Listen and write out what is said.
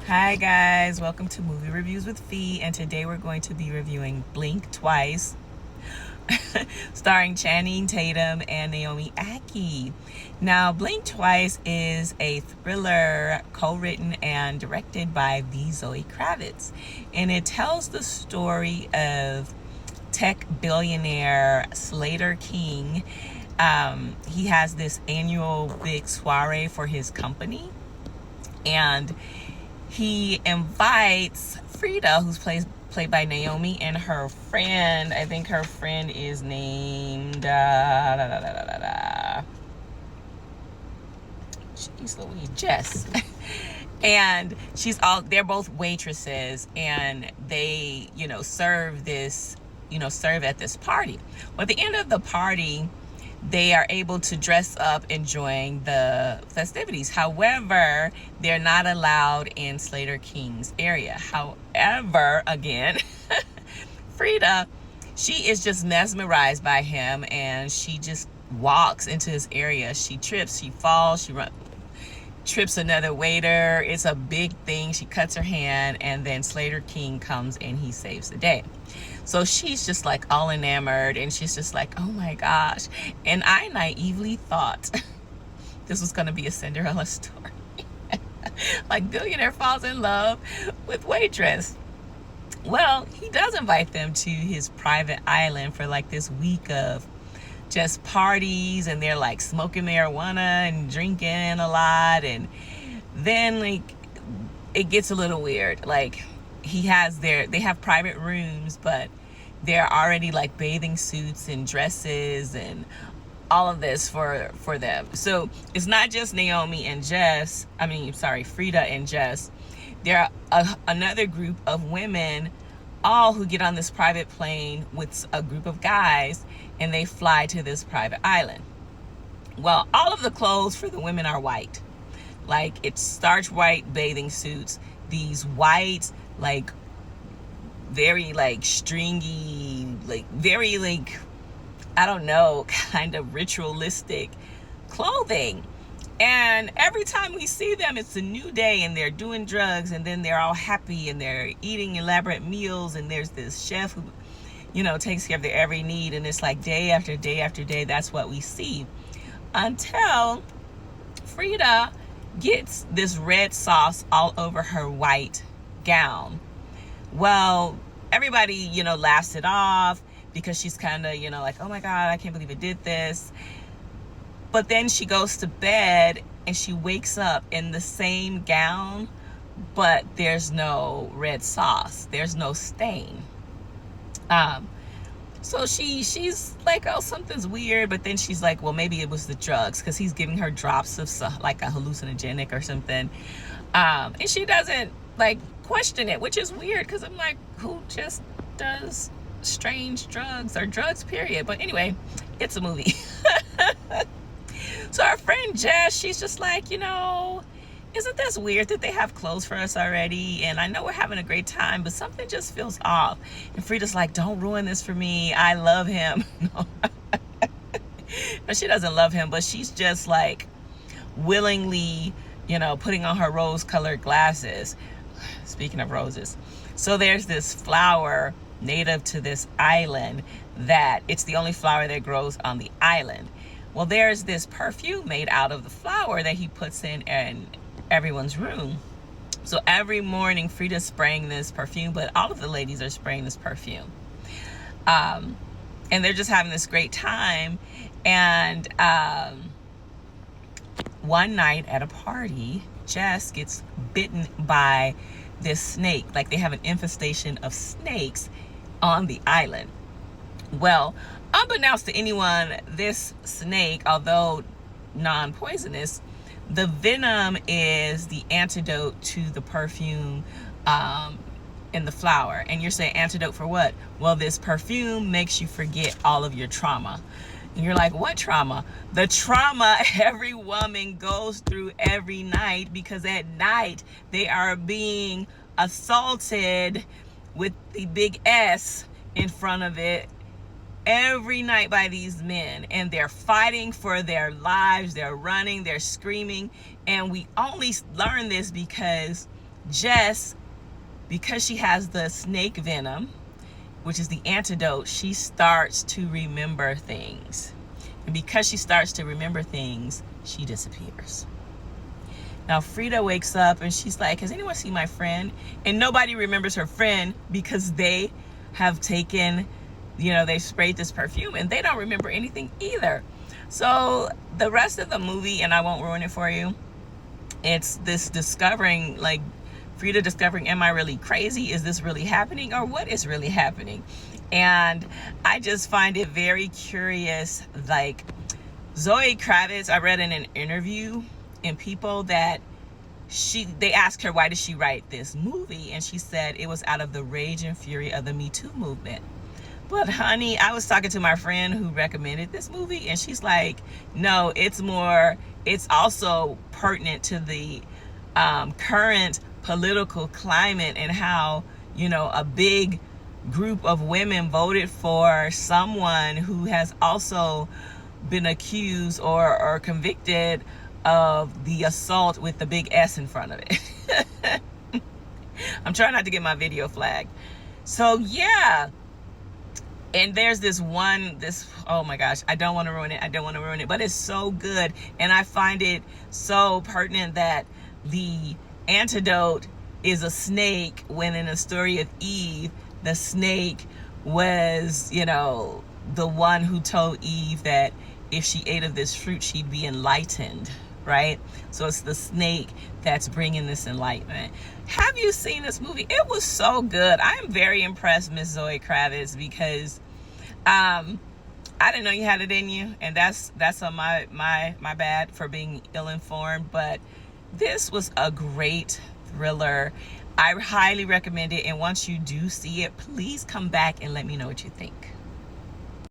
Hi guys, welcome to Movie Reviews with Fee, and today we're going to be reviewing Blink Twice, starring Channing Tatum and Naomi Ackie. Now, Blink Twice is a thriller co-written and directed by the Zoe Kravitz, and it tells the story of tech billionaire Slater King. He has this annual big soiree for his company, and he invites Frida, who's played by Naomi, and her friend. I think her friend is named she's Louise Jess. And they're both waitresses, and they, serve at this party. Well, at the end of the party, they are able to dress up enjoying the festivities. However, they're not allowed in Slater King's area. However, again, Frida, she is just mesmerized by him, and she just walks into his area. She trips, she falls, trips another waiter. It's a big thing. She cuts her hand, and then Slater King comes and he saves the day. So she's just like all enamored, and she's just like, oh my gosh. And I naively thought this was going to be a Cinderella story. Like, billionaire falls in love with waitress. Well, he does invite them to his private island for like this week of just parties, and they're like smoking marijuana and drinking a lot. And then like it gets a little weird. Like, they have private rooms, but they're already like bathing suits and dresses and all of this for them. So it's not just Frida and Jess. There are another group of women, all who get on this private plane with a group of guys, and they fly to this private island. Well, all of the clothes for the women are white. Like, it's starch white bathing suits, these white, like, very like stringy, like very like, I don't know, kind of ritualistic clothing. And every time we see them, it's a new day, and they're doing drugs, and then they're all happy, and they're eating elaborate meals, and there's this chef who, takes care of their every need, and it's like day after day after day, that's what we see. Until Frida gets this red sauce all over her white gown. Well, everybody, laughs it off, because she's kind of, like, oh my God, I can't believe it did this. But then she goes to bed, and she wakes up in the same gown, but there's no red sauce. There's no stain. So she's like, oh, something's weird. But then she's like, well, maybe it was the drugs, because he's giving her drops of like a hallucinogenic or something. And she doesn't like question it, which is weird, because I'm like, who just does strange drugs or drugs, period? But anyway, it's a movie. So our friend Jess, she's just like, isn't this weird that they have clothes for us already? And I know we're having a great time, but something just feels off. And Frida's like, don't ruin this for me. I love him. No, she doesn't love him, but she's just like willingly, putting on her rose-colored glasses. Speaking of roses. So there's this flower native to this island that it's the only flower that grows on the island. Well, there's this perfume made out of the flower that he puts in everyone's room. So every morning, Frida's spraying this perfume, but all of the ladies are spraying this perfume. And they're just having this great time. And one night at a party, Jess gets bitten by this snake. Like, they have an infestation of snakes on the island. Well, unbeknownst to anyone, this snake, although non-poisonous, the venom is the antidote to the perfume in the flower. And you're saying, antidote for what? Well, this perfume makes you forget all of your trauma. And you're like, what trauma? The trauma every woman goes through every night, because at night they are being assaulted with the big S in front of it every night by these men, and they're fighting for their lives. They're running, they're screaming, and we only learn this because Jess, because she has the snake venom, which is the antidote, she starts to remember things. And because she starts to remember things, she disappears. Now Frida wakes up and she's like, has anyone seen my friend? And nobody remembers her friend because they have taken, they sprayed this perfume and they don't remember anything either. So the rest of the movie, and I won't ruin it for you, it's this discovering, like Frida discovering, am I really crazy? Is this really happening? Or what is really happening? And I just find it very curious. Like Zoe Kravitz, I read in an interview in People that they asked her, why did she write this movie? And she said it was out of the rage and fury of the Me Too movement. But honey, I was talking to my friend who recommended this movie, and she's like, no, it's also pertinent to the current political climate and how, a big group of women voted for someone who has also been accused or convicted of the assault with the big S in front of it. I'm trying not to get my video flagged. So yeah. And there's this, oh my gosh, I don't want to ruin it, but it's so good. And I find it so pertinent that the antidote is a snake, when in the story of Eve, the snake was, the one who told Eve that if she ate of this fruit, she'd be enlightened, right? So it's the snake that's bringing this enlightenment. Have you seen this movie? It was so good. I am very impressed, Miss Zoe Kravitz, because I didn't know you had it in you, and that's on my bad for being ill-informed. But this was a great thriller. I highly recommend it, and once you do see it, please come back and let me know what you think.